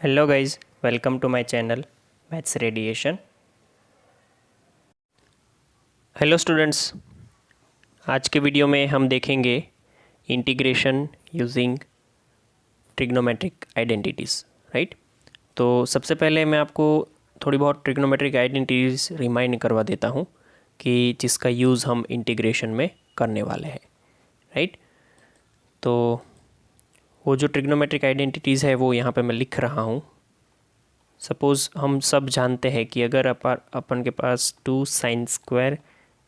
Hello guys, welcome to my channel maths radiation. Hello students, आज के video में हम देखेंगे integration using trigonometric identities. Right. तो सबसे पहले मैं आपको थोड़ी बहुत ट्रिग्नोमेट्रिक आइडेंटिटीज़ रिमाइंड करवा देता हूँ कि जिसका यूज़ हम इंटीग्रेशन में करने वाले हैं। राइट। तो वो जो ट्रिग्नोमेट्रिक आइडेंटिटीज़ है वो यहाँ पे मैं लिख रहा हूँ। सपोज़ हम सब जानते हैं कि अगर अपन के पास 2sin²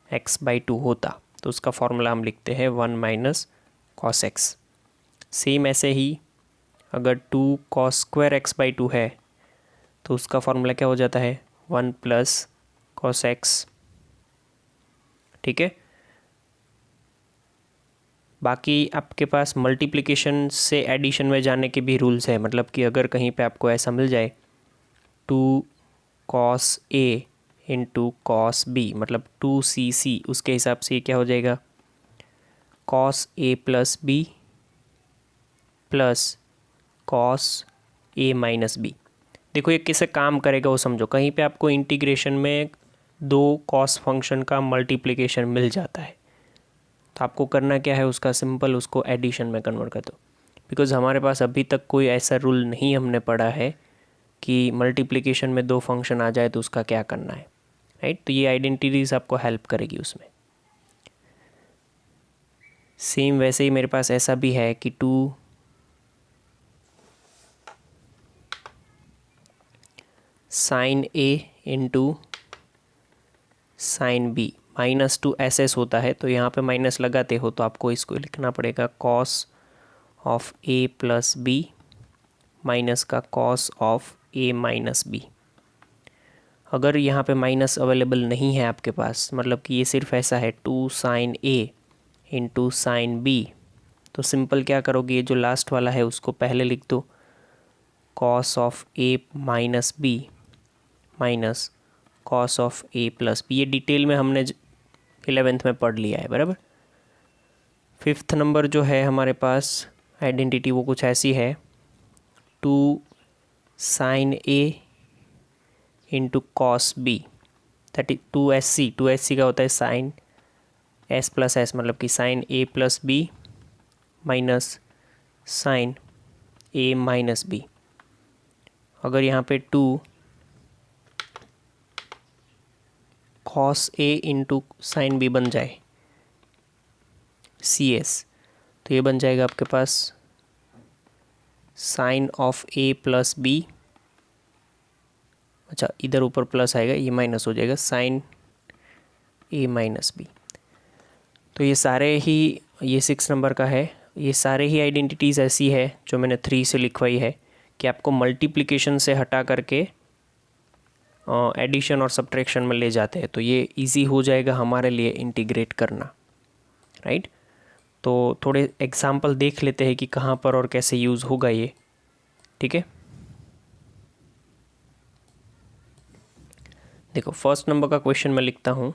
x/2 होता तो उसका फॉर्मूला हम लिखते हैं 1 - cos x। सेम ऐसे ही अगर 2cos² x/2 है तो उसका फॉर्मूला क्या हो जाता है 1 + cos x। ठीक है। बाकी आपके पास मल्टीप्लिकेशन से एडिशन में जाने के भी रूल्स है। मतलब कि अगर कहीं पे आपको ऐसा मिल जाए 2cos A into cos B मतलब 2cc, उसके हिसाब से क्या हो जाएगा cos A + B plus cos A - B। देखो ये कैसे काम करेगा वो समझो। कहीं पे आपको इंटीग्रेशन में दो cos फंक्शन का मल्टीप्लिकेशन मिल जाता है तो आपको करना क्या है, उसका सिंपल उसको एडिशन में कन्वर्ट कर दो। बिकॉज़ हमारे पास अभी तक कोई ऐसा रूल नहीं हमने पढ़ा है कि मल्टीप्लिकेशन में दो फंक्शन आ जाए तो उसका क्या करना है। राइट। तो ये आइडेंटिटीज़ आपको हेल्प करेगी उसमें। सेम वैसे ही मेरे पास ऐसा भी है कि 2 sin A into sin B -2 SS होता है। तो यहाँ पे माइनस लगाते हो तो आपको इसको लिखना पड़ेगा cos of A + B minus का cos ऑफ A - B। अगर यहाँ पे माइनस अवेलेबल नहीं है आपके पास, मतलब कि ये सिर्फ ऐसा है 2 sin A into sin B, तो सिंपल क्या करोगे, ये जो लास्ट वाला है उसको पहले लिख दो cos of A - B minus cos of A + B। ये डिटेल में हमने 11th में पढ़ लिया है, बराबर। 5th नंबर जो है हमारे पास आइडेंटिटी वो कुछ ऐसी है 2 sin A into cos B that is 2SC। 2SC का होता है sin S + S मतलब कि sin A + B minus sin A - B। अगर यहाँ पे 2 cos A into sin B बन जाए CS, तो ये बन जाएगा आपके पास sin ऑफ A + B। अच्छा, इधर ऊपर प्लस आएगा, ये माइनस हो जाएगा sin A - B। तो ये सारे ही, ये 6 नंबर का है, ये सारे ही आइडेंटिटीज़ ऐसी है जो मैंने 3 से लिखवाई है कि आपको मल्टीप्लिकेशन से हटा करके एडिशन और सब्ट्रैक्शन में ले जाते हैं। तो ये इजी हो जाएगा हमारे लिए इंटीग्रेट करना। राइट। तो थोड़े एग्जाम्पल देख लेते हैं कि कहाँ पर और कैसे यूज़ होगा ये। ठीक है। देखो फर्स्ट नंबर का क्वेश्चन मैं लिखता हूँ।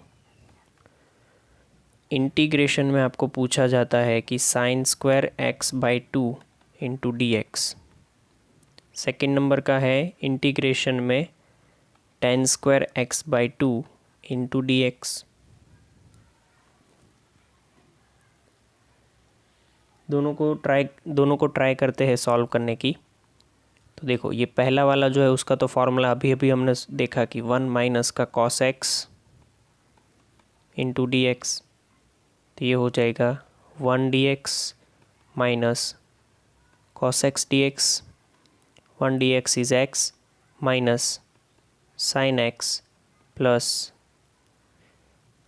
इंटीग्रेशन में आपको पूछा जाता है कि sin² x/2 into dx। Second number का है इंटीग्रेशन में tan² x/2 इंटू dx। दोनों को ट्राई करते हैं सॉल्व करने की। तो देखो ये पहला वाला जो है उसका तो फॉर्मूला अभी अभी हमने देखा कि 1 माइनस का cos x इंटू dx। तो ये हो जाएगा 1 dx minus cos x dx। 1 dx is x minus sin x plus,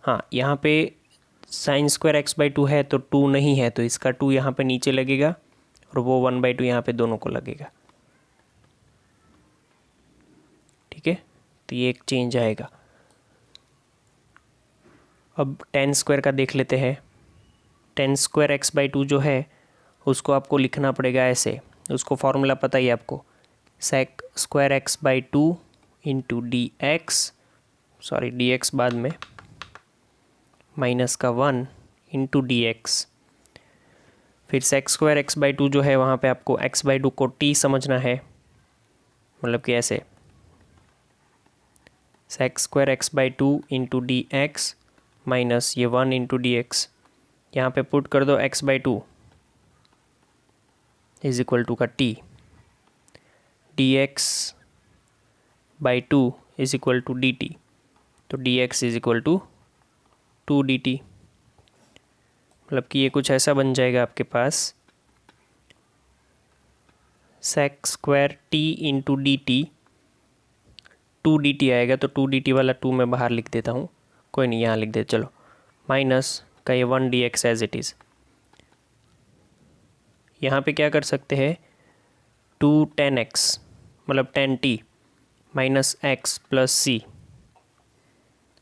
हाँ यहाँ पे sin² x/2 है तो 2 नहीं है तो इसका 2 यहाँ पे नीचे लगेगा और वो 1/2 यहाँ पे दोनों को लगेगा। ठीक है। तो ये एक चेंज आएगा। अब tan² का देख लेते हैं। tan² x/2 जो है उसको आपको लिखना पड़ेगा ऐसे, उसको फॉर्मूला पता ही है आपको, sec² x/2 into dx, sorry dx बाद में, माइनस का 1 इंटू dx। फिर sec² x/2 जो है वहाँ पे आपको x/2 को t समझना है मतलब कि ऐसे sex square x by two into d x minus ये 1 इंटू डी एक्स, यहाँ पर पुट कर दो x by two is equal to का t, d x by two is equal to d t, तो d x is equal to 2 d t. मतलब कि ये कुछ ऐसा बन जाएगा आपके पास sec square t into d t, 2 d t आएगा तो 2 डी टी वाला 2 मैं बाहर लिख देता हूँ, कोई नहीं यहाँ लिख दे चलो, माइनस का ये 1 d x as it is. यहाँ पे क्या कर सकते हैं 2 10 एक्स मतलब 10 टी माइनस एक्स प्लस सी,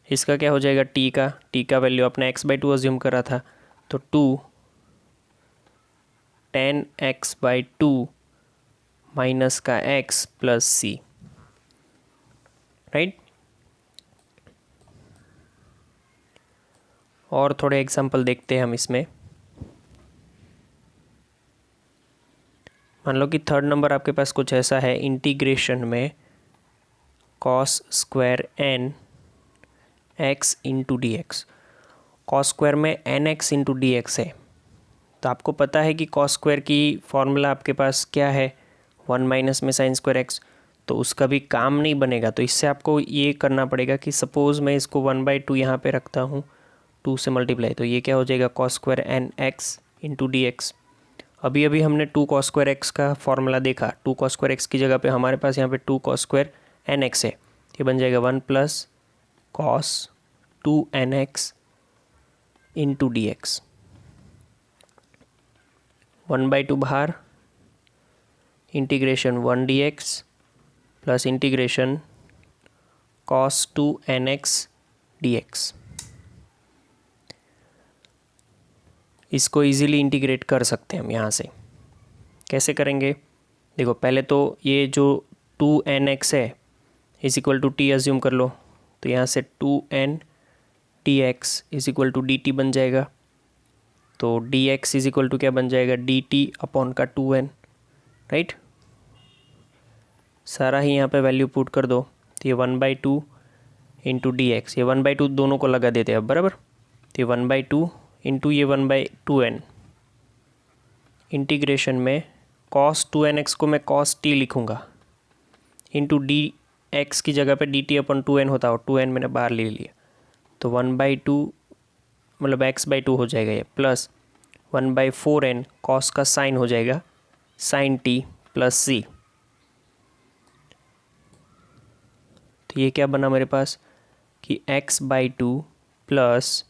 इसका क्या हो जाएगा टी का वैल्यू अपने एक्स बाई टू अज्यूम करा था, तो 2 10 एक्स बाई टू माइनस का एक्स प्लस सी, राइट। और थोड़े एग्जांपल देखते हैं हम इसमें। मान लो कि थर्ड नंबर आपके पास कुछ ऐसा है, इंटीग्रेशन में cos square n x into d x, cos square में n x into d x है, तो आपको पता है कि कॉस स्क्वायर की फॉर्मूला आपके पास क्या है 1 माइनस में साइन स्क्वायर एक्स, तो उसका भी काम नहीं बनेगा। तो इससे आपको ये करना पड़ेगा कि सपोज़ मैं इसको 1/2 यहाँ पे रखता हूँ, 2 से मल्टीप्लाई, तो ये क्या हो जाएगा cos square n x into d x. अभी अभी हमने 2 कॉस स्क्वायर एक्स का फॉर्मूला देखा, 2 कॉस स्क्वायर एक्स की जगह पे हमारे पास यहाँ पे 2 कॉस स्क्वायर एन एक्स है, ये बन जाएगा 1 plus cos 2 n x into d x, 1/2 बाहर, integration 1 d x plus integration cos 2 n x d x. इसको इजीली इंटीग्रेट कर सकते हैं हम यहाँ से। कैसे करेंगे देखो, पहले तो ये जो 2nx है is equal to t assume कर लो, तो यहाँ से 2n dx is equal to d t बन जाएगा, तो dx इज इक्वल टू क्या बन जाएगा डी टी अपॉन का 2n, राइट। सारा ही यहाँ पे वैल्यू पुट कर दो, तो ये 1/2 इंटू डी एक्स, ये 1/2 दोनों को लगा देते हैं अब बराबर, तो ये 1/2 इंटू ये 1/2n, इंटीग्रेशन में cos 2nx को मैं cos t लिखूँगा, इंटू डी एक्स की जगह पे डी टी अपन 2n होता है और 2n मैंने बाहर ले लिया, तो 1/2 मतलब x/2 हो जाएगा ये, प्लस 1/4n cos का साइन हो जाएगा साइन t प्लस सी। तो ये क्या बना मेरे पास कि x/2 plus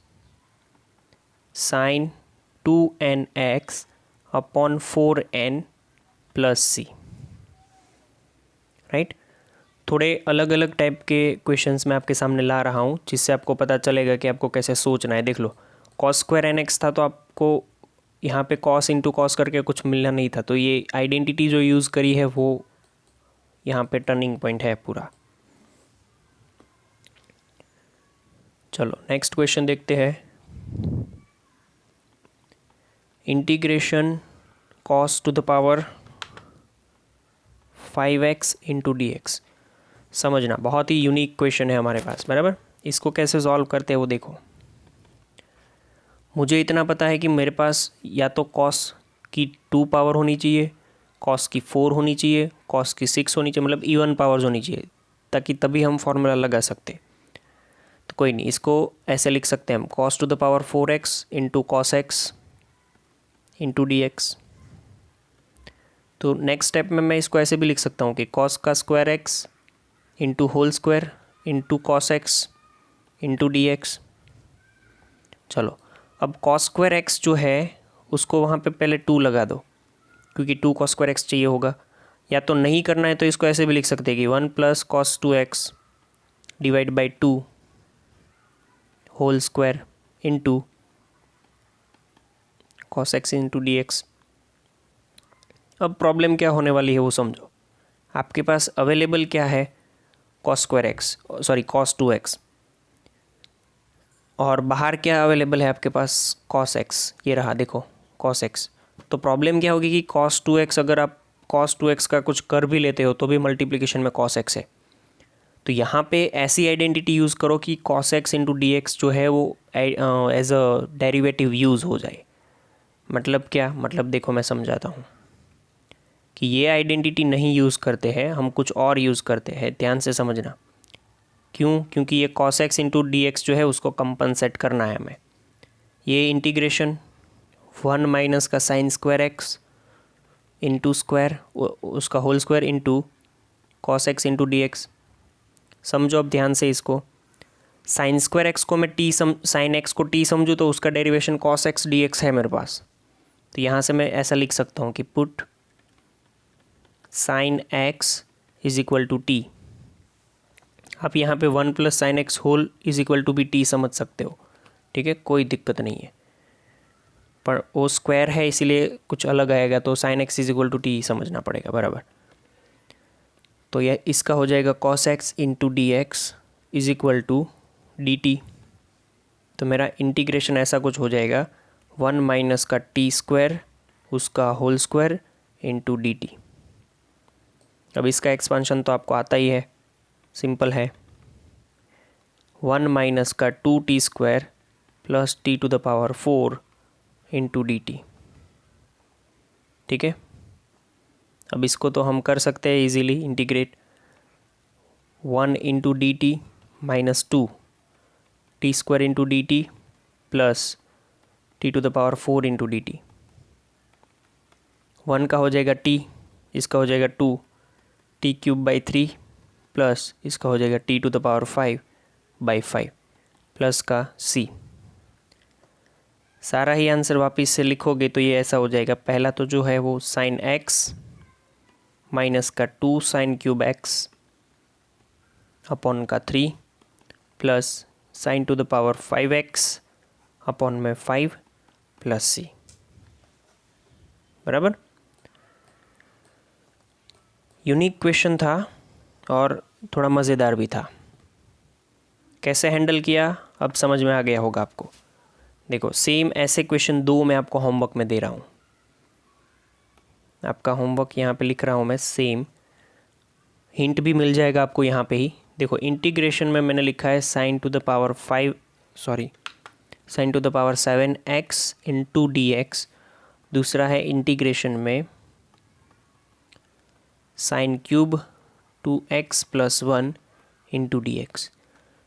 sine 2nx upon 4n plus c, right. थोड़े अलग अलग टाइप के क्वेश्चंस मैं आपके सामने ला रहा हूँ, जिससे आपको पता चलेगा कि आपको कैसे सोचना है। देख लो कॉस स्क्वायर एन एक्स था, तो आपको यहाँ पे कॉस इंटू कॉस करके कुछ मिलना नहीं था, तो ये आइडेंटिटी जो यूज़ करी है वो यहाँ पे टर्निंग पॉइंट है पूरा। चलो नेक्स्ट क्वेश्चन देखते हैं। Integration cos two the power 5x into d x, समझना बहुत ही यूनिक क्वेश्चन है हमारे पास बराबर। इसको कैसे सॉल्व करते हैं वो देखो। मुझे इतना पता है कि मेरे पास या तो कॉस की 2 पावर होनी चाहिए, कॉस की 4 होनी चाहिए, कॉस की 6 होनी चाहिए, मतलब इवन पावर्स होनी चाहिए, ताकि तभी हम फॉर्मूला लगा सकते। तो कोई नहीं, इसको ऐसे लिख सकते हैं हम cos two the power 4x into cos x into d x. तो नेक्स्ट स्टेप में मैं इसको ऐसे भी लिख सकता हूँ कि कॉस का square x into whole square into cos x into d x. चलो अब कॉस स्क्वायर एक्स जो है उसको वहाँ पे पहले 2 लगा दो, क्योंकि 2 कॉस स्क्वायर एक्स चाहिए होगा। या तो नहीं करना है तो इसको ऐसे भी लिख सकते हैं कि 1 plus cos 2x divide by 2 whole square into cos x into d x. अब प्रॉब्लम क्या होने वाली है वो समझो। आपके पास अवेलेबल क्या है cos square x, sorry cos 2x, और बाहर क्या अवेलेबल है आपके पास कॉस एक्स, ये रहा देखो कॉस एक्स। तो प्रॉब्लम क्या होगी कि कॉस 2x अगर आप cos 2x का कुछ कर भी लेते हो तो भी मल्टीप्लिकेशन में cos x है। तो यहाँ पे ऐसी आइडेंटिटी यूज़ करो कि cos x into d x जो है वो एज अ डेरिवेटिव यूज़ हो जाए। मतलब क्या, मतलब देखो मैं समझाता हूँ कि ये आइडेंटिटी नहीं यूज़ करते हैं, हम कुछ और यूज़ करते हैं, ध्यान से समझना। क्यों? क्योंकि ये cos x into d x जो है उसको कंपनसेट करना है हमें। ये इंटीग्रेशन 1 माइनस का sine square x into square उसका whole square into cos x into d x. समझो अब ध्यान से इसको। साइन स्क्वायर एक्स को मैं साइन एक्स को टी समझूँ तो उसका derivation cos x D x है मेरे पास। तो यहाँ से मैं ऐसा लिख सकता हूँ कि put sine x is equal to t. आप यहाँ पे 1 plus sine x whole is equal to भी टी समझ सकते हो, ठीक है, कोई दिक्कत नहीं है। पर वो स्क्वायर है इसीलिए कुछ अलग आएगा, तो sine x is equal to t समझना पड़ेगा, बराबर। तो यह इसका हो जाएगा cos x into d x is equal to d t. तो मेरा इंटीग्रेशन ऐसा कुछ हो जाएगा 1 माइनस का टी स्क्वायर उसका whole square into d t. अब इसका एक्सपांशन तो आपको आता ही है, सिंपल है। 1 माइनस का 2t square plus t to the power 4 into d t, ठीक है। अब इसको तो हम कर सकते हैं easily integrate 1 into d t minus 2 t square into d t plus t to the power 4 into d t. 1 का हो जाएगा t, इसका हो जाएगा 2 टी क्यूब बाई 3 प्लस इसका हो जाएगा t to the power 5 by 5 plus का c। सारा ही आंसर वापस से लिखोगे तो ये ऐसा हो जाएगा। पहला तो जो है वो साइन x माइनस का 2 साइन क्यूब x अपॉन का 3 plus sign to the power 5x upon में 5 प्लस c, बराबर। यूनिक क्वेश्चन था और थोड़ा मज़ेदार भी था। कैसे हैंडल किया अब समझ में आ गया होगा आपको। देखो सेम ऐसे क्वेश्चन 2 मैं आपको होमवर्क में दे रहा हूँ। आपका होमवर्क यहाँ पे लिख रहा हूँ मैं, सेम हिंट भी मिल जाएगा आपको यहाँ पे ही। देखो इंटीग्रेशन में मैंने लिखा है sign to the power 7x into d x. दूसरा है इंटीग्रेशन में sine cube 2x plus 1 into d x.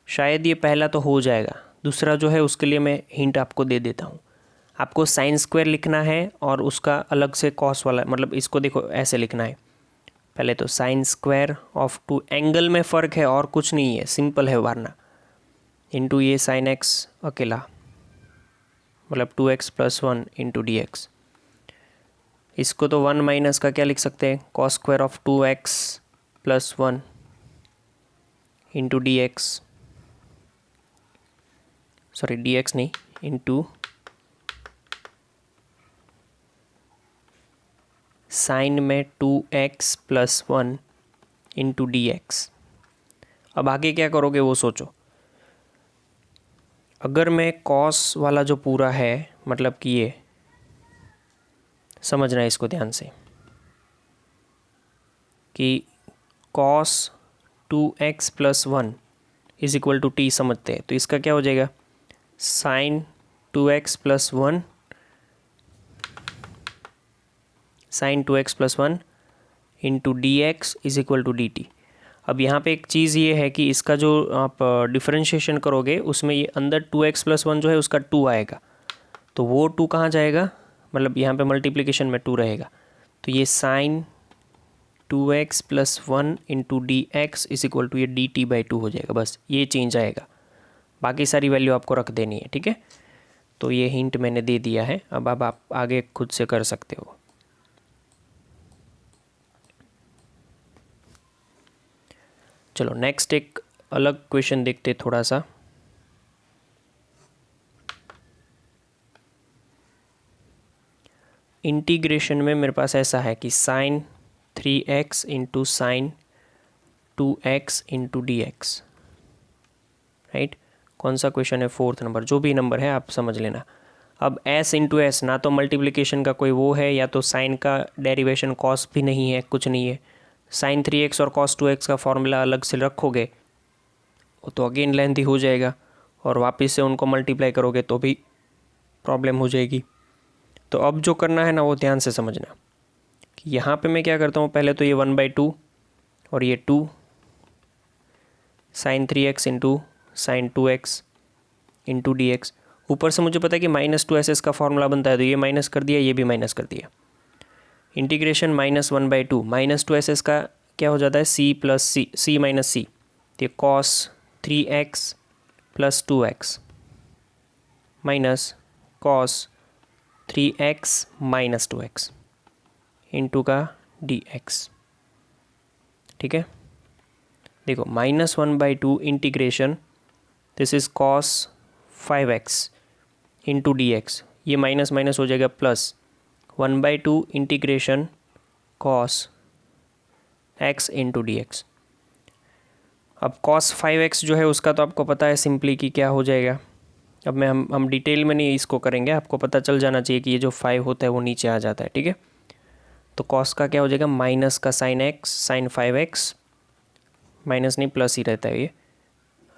शायद ये पहला तो हो जाएगा, दूसरा जो है उसके लिए मैं हिंट आपको दे देता हूँ। आपको साइन स्क्वायर लिखना है और उसका अलग से कॉस वाला, मतलब इसको देखो ऐसे लिखना है। पहले तो साइन स्क्वायर ऑफ 2, एंगल में फ़र्क है और कुछ नहीं है, सिंपल है वरना, इंटू ये साइन एक्स अकेला, मतलब 2x plus 1 into d x. इसको तो 1 माइनस का क्या लिख सकते हैं, cos square of 2x plus 1 into d x, sorry D x नहीं, इंटू साइन में 2x plus 1 into d x. अब आगे क्या करोगे वो सोचो। अगर मैं कॉस वाला जो पूरा है, मतलब कि ये समझना है इसको ध्यान से कि cos 2x plus 1 is equal to t समझते हैं, तो इसका क्या हो जाएगा, sine 2x plus 1 sine 2x plus 1 into d x is equal to d t. अब यहाँ पे एक चीज़ ये है कि इसका जो आप डिफरेंशिएशन करोगे उसमें ये अंदर 2x प्लस 1 जो है उसका 2 आएगा, तो वो 2 कहाँ जाएगा, मतलब यहाँ पे मल्टीप्लिकेशन में 2 रहेगा। तो ये sine 2x plus 1 into d x is equal to ये डी टी बाई 2 हो जाएगा, बस ये चेंज आएगा, बाकी सारी वैल्यू आपको रख देनी है, ठीक है। तो ये हिंट मैंने दे दिया है, अब आप आगे खुद से कर सकते हो। चलो नेक्स्ट एक अलग क्वेश्चन देखते थोड़ा सा। इंटीग्रेशन में मेरे पास ऐसा है कि sine 3x into sine 2x into d x, right. कौन सा क्वेश्चन है, 4th नंबर, जो भी नंबर है आप समझ लेना। अब s इंटू एस ना तो मल्टीप्लिकेशन का कोई वो है, या तो साइन का डेरिवेशन कॉस भी नहीं है, कुछ नहीं है। साइन 3x और कॉस 2x का फॉर्मूला अलग से रखोगे तो अगेन लेंथी हो जाएगा, और वापस से उनको मल्टीप्लाई करोगे तो भी प्रॉब्लम हो जाएगी। तो अब जो करना है ना वो ध्यान से समझना कि यहाँ पे मैं क्या करता हूँ, पहले तो ये 1/2 और ये 2 sine 3x into sine 2x into d x. ऊपर से मुझे पता है कि -2SS का फॉर्मूला बनता है, तो ये माइनस कर दिया, ये भी माइनस कर दिया। इंटीग्रेशन -1/2 -2SS का क्या हो जाता है, c प्लस सी, c माइनस सी, तो cos 3x plus 2x minus cos 3x minus 2x into का dx। ठीक है, देखो -1/2 integration, this is cos 5x into dx, ये माइनस माइनस हो जाएगा plus 1/2 integration cos x into dx। अब cos 5x जो है उसका तो आपको पता है सिंपली कि क्या हो जाएगा। अब मैं हम डिटेल में नहीं इसको करेंगे, आपको पता चल जाना चाहिए कि ये जो 5 होता है वो नीचे आ जाता है। ठीक है, तो cos का क्या हो जाएगा, माइनस का sine x, sine 5x, minus नहीं प्लस ही रहता है ये,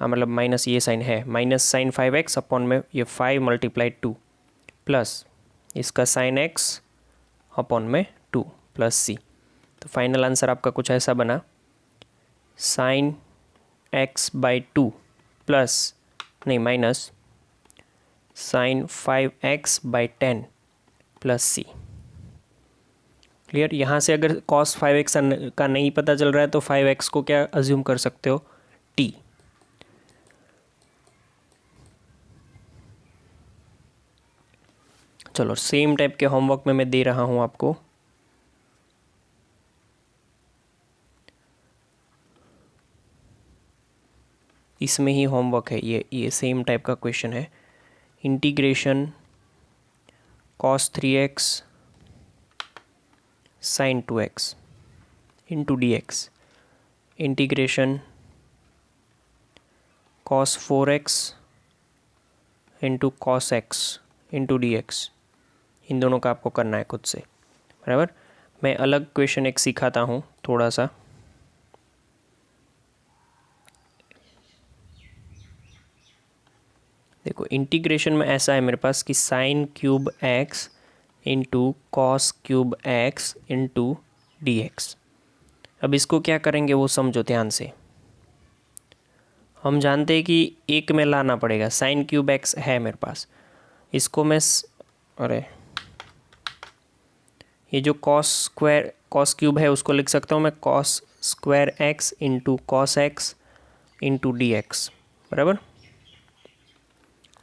हाँ मतलब माइनस ये साइन है, माइनस साइन 5x अपॉन में ये 5 मल्टीप्लाई 2 प्लस इसका साइन x अपॉन में 2 प्लस c। तो फाइनल आंसर आपका कुछ ऐसा बना, साइन x/2 प्लस नहीं minus sine 5x/10 plus c। Clear. यहाँ से अगर cos 5x का नहीं पता चल रहा है तो 5x को क्या अज्यूम कर सकते हो, t। चलो सेम टाइप के होमवर्क में मैं दे रहा हूँ आपको। इसमें ही होमवर्क है, ये सेम टाइप का क्वेश्चन है। Integration cos 3x sine 2x into dx, integration cos 4x into cos x into dx, इन दोनों का आपको करना है खुद से, बराबर। मैं अलग क्वेश्चन एक सिखाता हूँ थोड़ा सा। देखो इंटीग्रेशन में ऐसा है मेरे पास कि sine cube x into cos cube x into dx। अब इसको क्या करेंगे वो समझो ध्यान से। हम जानते हैं कि एक में लाना पड़ेगा, साइन क्यूब x है मेरे पास, इसको मैं अरे ये जो कॉस क्यूब है उसको लिख सकता हूँ मैं cos square x into cos x into dx, बराबर।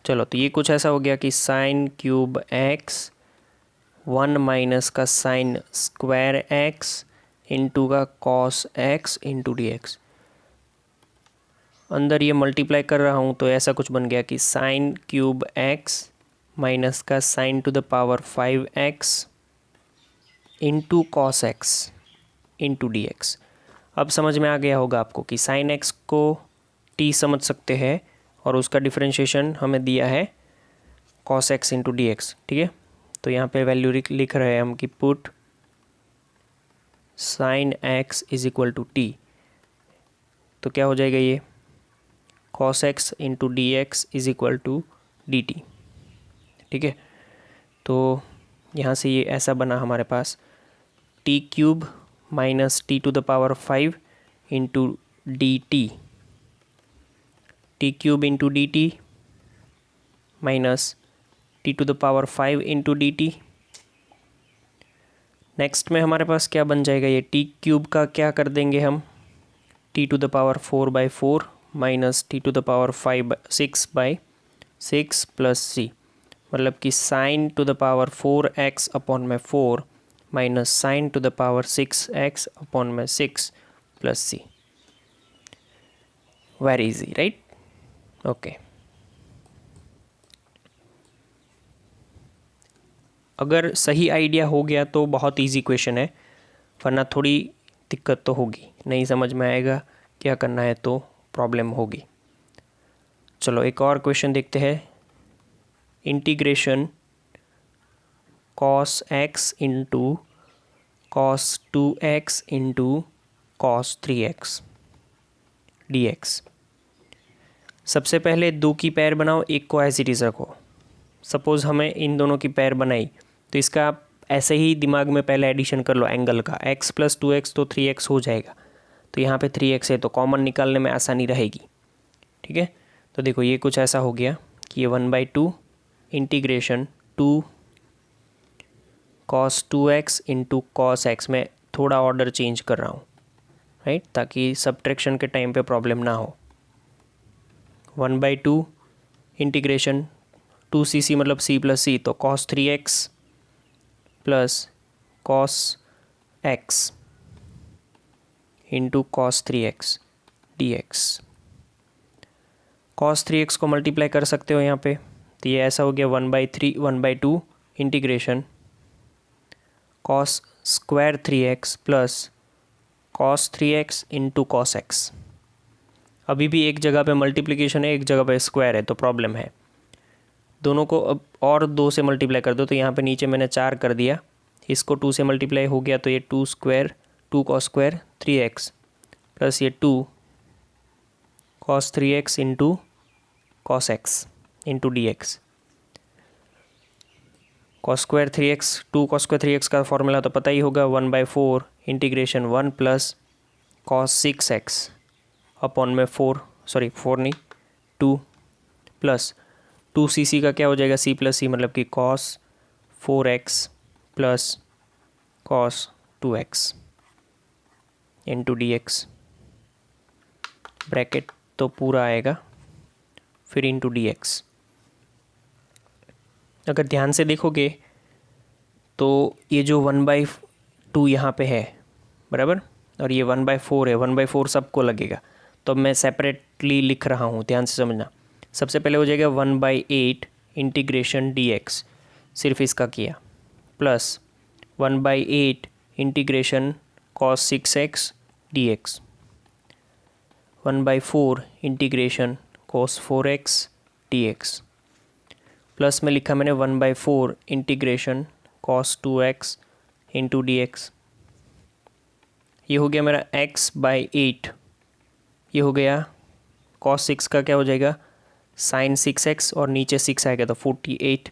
चलो तो ये कुछ ऐसा हो गया कि साइन क्यूब x 1 माइनस का साइन स्क्वायर x इंटू का कॉस x इंटू dx। अंदर ये मल्टीप्लाई कर रहा हूँ तो ऐसा कुछ बन गया कि साइन क्यूब x माइनस का sign to the power 5x into cos x into dx। अब समझ में आ गया होगा आपको कि साइन x को t समझ सकते हैं और उसका डिफरेंशिएशन हमें दिया है cos x इंटू dx। ठीक है, तो यहाँ पे वैल्यू लिख रहे हैं हम कि put sine x is equal to t, तो क्या हो जाएगा ये cos x into dx is equal to dt। ठीक है, तो यहाँ से ये ऐसा बना हमारे पास t cube minus t to the power 5 into d t, t cube into d t minus t to the power 5 into d t. Next में हमारे पास क्या बन जाएगा, ये टी क्यूब का क्या कर देंगे हम, t to the power 4/4 minus t to the power 6/6 plus c, मतलब कि sine to the power 4x upon में 4 minus sine to the power 6x upon में 6 plus c. Very easy right, okay. अगर सही आइडिया हो गया तो बहुत इजी क्वेश्चन है, वरना थोड़ी दिक्कत तो होगी, नहीं समझ में आएगा क्या करना है तो प्रॉब्लम होगी। चलो एक और क्वेश्चन देखते हैं। Integration cos x into cos 2x into cos 3x dx। सबसे पहले दो की पैर बनाओ, एक को एज इट इज़ रखो। सपोज़ हमें इन दोनों की पैर बनाई तो इसका आप ऐसे ही दिमाग में पहले एडिशन कर लो एंगल का, x + 2x तो 3x हो जाएगा। तो यहाँ पे 3x है तो कॉमन निकालने में आसानी रहेगी। ठीक है, तो देखो ये कुछ ऐसा हो गया कि ये 1/2 integration 2 cos 2x into cos x में थोड़ा ऑर्डर चेंज कर रहा हूँ, राइट, ताकि सब्ट्रैक्शन के टाइम पे प्रॉब्लम ना हो। 1/2 इंटीग्रेशन 2cc मतलब c + c, तो cos 3x plus cos x into cos 3x dx। cos 3x को मल्टीप्लाई कर सकते हो यहाँ पे, तो ये ऐसा हो गया 1/2 integration cos square 3x plus cos 3x into cos x। अभी भी एक जगह पे मल्टीप्लिकेशन है, एक जगह पे स्क्वायर है, तो प्रॉब्लम है। दोनों को अब और 2 से मल्टीप्लाई कर दो, तो यहाँ पे नीचे मैंने 4 कर दिया, इसको 2 से मल्टीप्लाई हो गया तो ये 2 cos स्क्वायर 3x प्लस ये 2 cos 3x into cos x into dx। cos square 3x 2 cos square 3x का फॉर्मूला तो पता ही होगा, 1/4 integration 1 plus cos 6x upon में 4 नहीं 2 प्लस 2cc का क्या हो जाएगा, c + c मतलब कि cos 4x plus cos 2x into dx। Bracket तो पूरा आएगा, फिर इंटू dx। अगर ध्यान से देखोगे तो ये जो 1/2 यहाँ पे है बराबर, और ये 1/4 है, 1/4 सबको लगेगा, तो अब मैं सेपरेटली लिख रहा हूँ, ध्यान से समझना। सबसे पहले हो जाएगा 1/8 इंटीग्रेशन dx, सिर्फ इसका किया, plus 1/8 integration cos 6x dx, 1/4 integration cos 4x dx, plus में लिखा मैंने 1/4 integration cos 2x into dx। ये हो गया मेरा x/8, ये हो गया cos 6 का क्या हो जाएगा sin 6x, और नीचे 6 आएगा तो 48,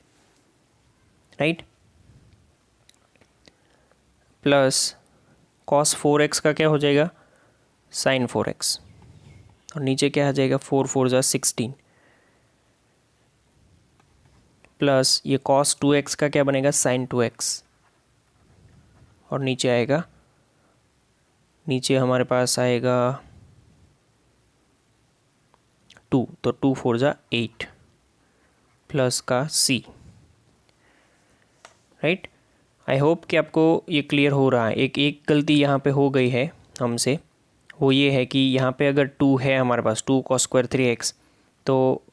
राइट, प्लस cos 4x का क्या हो जाएगा sin 4x, और नीचे क्या आ जाएगा 4 4 = 16, प्लस ये cos 2x का क्या बनेगा sin 2x, और नीचे आएगा, नीचे हमारे पास आएगा 2, तो 2 4 = 8 प्लस का c, राइट। आई होप कि आपको ये क्लियर हो रहा है। एक गलती यहाँ पे हो गई है हमसे, वो ये है कि यहाँ पे अगर 2 है हमारे पास, 2 cos स्क्वायर 3x, तो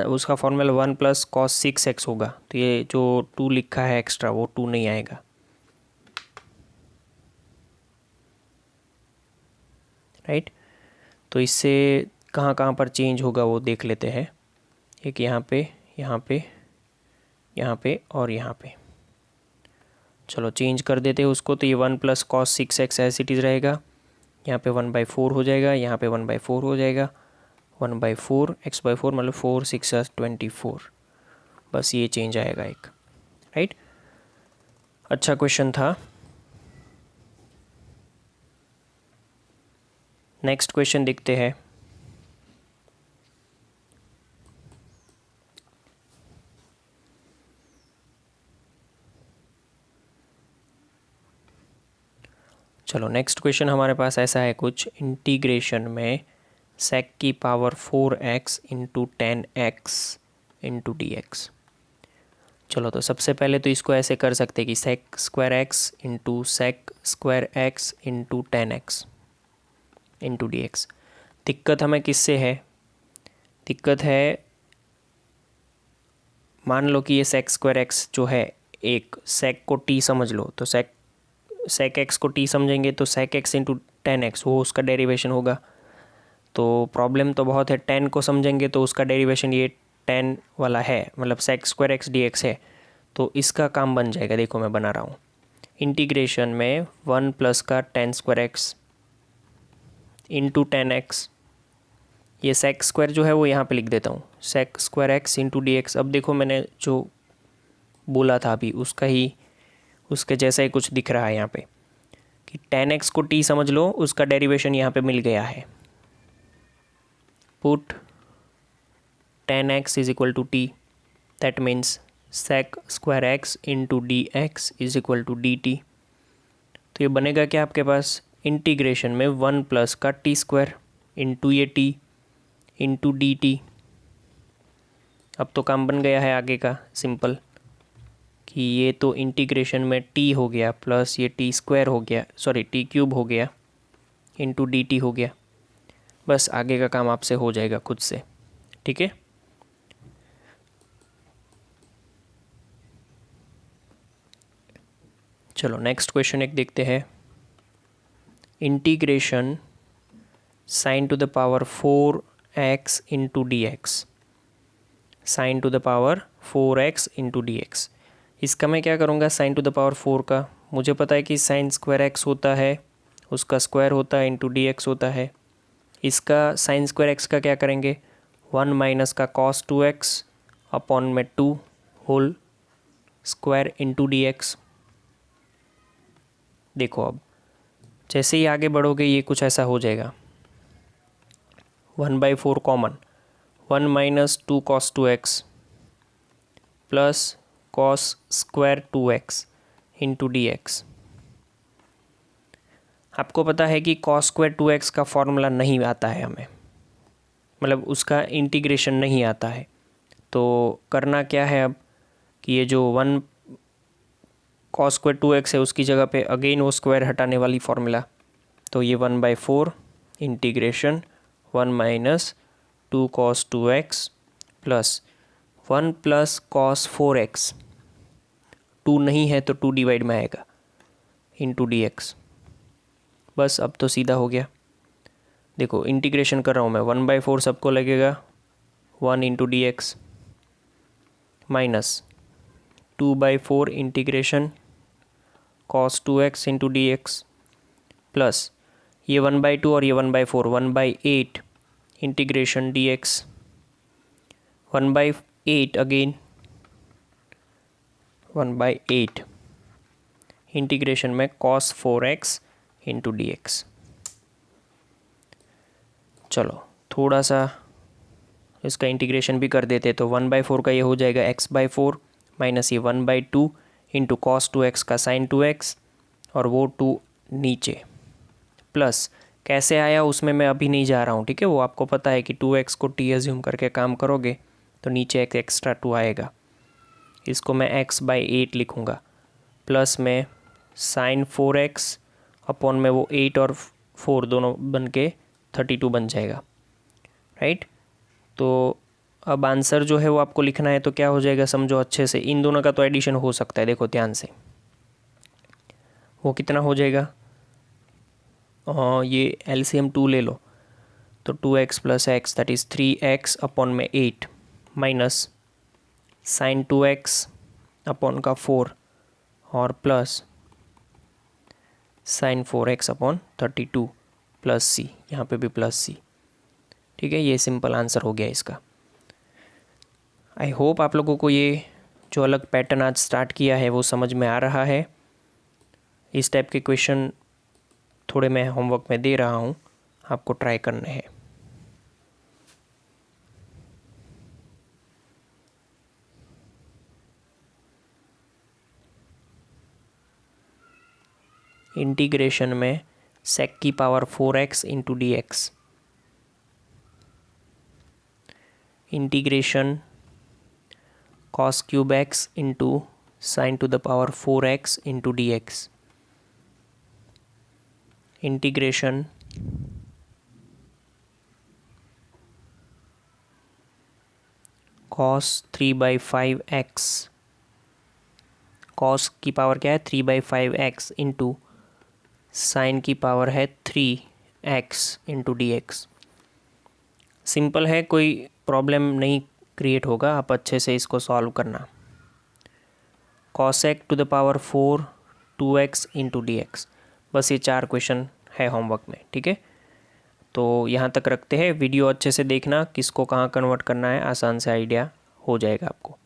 उसका फॉर्मूला 1 + cos 6x होगा, तो ये जो 2 लिखा है एक्स्ट्रा वो 2 नहीं आएगा, राइट। तो इससे कहाँ कहाँ पर चेंज होगा वो देख लेते हैं। एक यहाँ पे, यहाँ पे, यहाँ पे और यहाँ पे। चलो चेंज कर देते हैं उसको, तो ये 1 + cos 6x ऐसे इट इज़ रहेगा, यहाँ पे 1/4 हो जाएगा, यहाँ पे 1/4 हो जाएगा, 1/4 x/4 मतलब 4 6 24, बस ये चेंज आएगा एक, राइट। अच्छा क्वेश्चन था। नेक्स्ट क्वेश्चन देखते हैं। चलो नेक्स्ट क्वेश्चन हमारे पास ऐसा है कुछ, इंटीग्रेशन में sec की power 4x into 10x into dx। चलो तो सबसे पहले तो इसको ऐसे कर सकते हैं कि sec square x into sec square x into 10x into dx। दिक्कत हमें किससे है, दिक्कत है, मान लो कि ये sec स्क्वायर x जो है, एक sec को t समझ लो, तो sec x को t समझेंगे तो sec x इंटू 10x वो उसका डेरिवेशन होगा। तो प्रॉब्लम तो बहुत है, 10 को समझेंगे तो उसका डेरिवेशन ये 10 वाला है, मतलब sec स्क्वायर x dx है, तो इसका काम बन जाएगा, देखो मैं बना रहा हूँ। इंटीग्रेशन में 1 प्लस का ten square x into 10x, ये सेक स्क्वायर जो है वो यहाँ पे लिख देता हूँ, sec square x into d x. अब देखो मैंने जो बोला था अभी उसके जैसा ही कुछ दिख रहा है यहाँ पे कि 10x को t समझ लो, उसका डेरिवेशन यहाँ पे मिल गया है। Put 10x is equal to t, that means sec square x into d x is equal to d t. तो ये बनेगा क्या आपके पास, इंटीग्रेशन में 1 प्लस का टी स्क्वायर इंटू ये टी इंटू डी टी। अब तो काम बन गया है आगे का सिंपल, कि ये तो इंटीग्रेशन में t हो गया प्लस ये टी स्क्वायर हो गया, सॉरी टी क्यूब हो गया इंटू डी टी हो गया। बस आगे का काम आपसे हो जाएगा खुद से, ठीक है। चलो नेक्स्ट क्वेश्चन एक देखते हैं। Integration sign to the power 4x into d x, sign to the power 4x into d x. इसका मैं क्या करूँगा, साइन टू द पावर 4 का मुझे पता है कि साइन स्क्वायर एक्स होता है, उसका स्क्वायर होता है इंटू डी एक्स होता है। इसका साइन स्क्वायर एक्स का क्या करेंगे, 1 माइनस का कॉस 2x अपॉन में 2 whole square into d x. देखो अब जैसे ही आगे बढ़ोगे ये कुछ ऐसा हो जाएगा, 1/4 common, 1 minus 2 cos 2x plus cos square 2x into d x. आपको पता है कि कॉस स्क्वायर 2x का फॉर्मूला नहीं आता है हमें, मतलब उसका इंटीग्रेशन नहीं आता है। तो करना क्या है अब कि ये जो 1 कॉस स्क्वायर 2x है उसकी जगह पे अगेन वो स्क्वायर हटाने वाली फॉर्मूला, तो ये 1/4 integration 1 minus 2 cos 2x plus 1 plus cos 4x, 2 नहीं है तो 2 डिवाइड में आएगा इंटू डी एक्स। बस अब तो सीधा हो गया। देखो इंटीग्रेशन कर रहा हूँ मैं, 1/4 सबको लगेगा 1 into d x minus 2/4 integration cos 2x into d x plus ये 1/2 और ये 1/4 1/8 integration D x 1/8 again 1/8 integration में cos 4x into d x. चलो थोड़ा सा इसका इंटीग्रेशन भी कर देते, तो 1/4 का ये हो जाएगा x/4 माइनस ये 1/2 इंटू कॉस 2x का साइन 2x और वो 2 नीचे प्लस कैसे आया उसमें मैं अभी नहीं जा रहा हूँ, ठीक है। वो आपको पता है कि 2x को t एज्यूम करके काम करोगे तो नीचे एक एक्स्ट्रा 2 आएगा, इसको मैं x/8 लिखूँगा प्लस में साइन 4x अपॉन में वो 8 और 4 दोनों बन के 32 बन जाएगा, राइट। तो अब आंसर जो है वो आपको लिखना है तो क्या हो जाएगा समझो अच्छे से, इन दोनों का तो एडिशन हो सकता है, देखो ध्यान से। वो कितना हो जाएगा, ये एलसीएम 2 ले लो तो 2x plus x that is 3x upon में 8 माइनस साइन 2x अपॉन का 4 और plus sine 4x upon 32 plus c, यहाँ पे भी प्लस सी, ठीक है। ये सिंपल आंसर हो गया इसका। आई होप आप लोगों को ये जो अलग पैटर्न आज स्टार्ट किया है वो समझ में आ रहा है। इस टाइप के क्वेश्चन थोड़े मैं होमवर्क में दे रहा हूँ, आपको ट्राई करने हैं। इंटीग्रेशन में सेक की power 4x into d x, integration cos cube x into sine to the power 4x into d x, integration cos 3/5x, cos की पावर क्या है 3/5x इंटू साइन की पावर है 3x into d x. Simple है, कोई problem नहीं create होगा, आप अच्छे से इसको सॉल्व करना। cosec to the power 4 2x into d x. बस ये 4 क्वेश्चन है होमवर्क में, ठीक है। तो यहाँ तक रखते हैं। वीडियो अच्छे से देखना, किसको कहाँ कन्वर्ट करना है, आसान से आइडिया हो जाएगा आपको।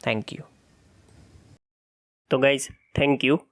Thank you. तो गाइज थैंक यू।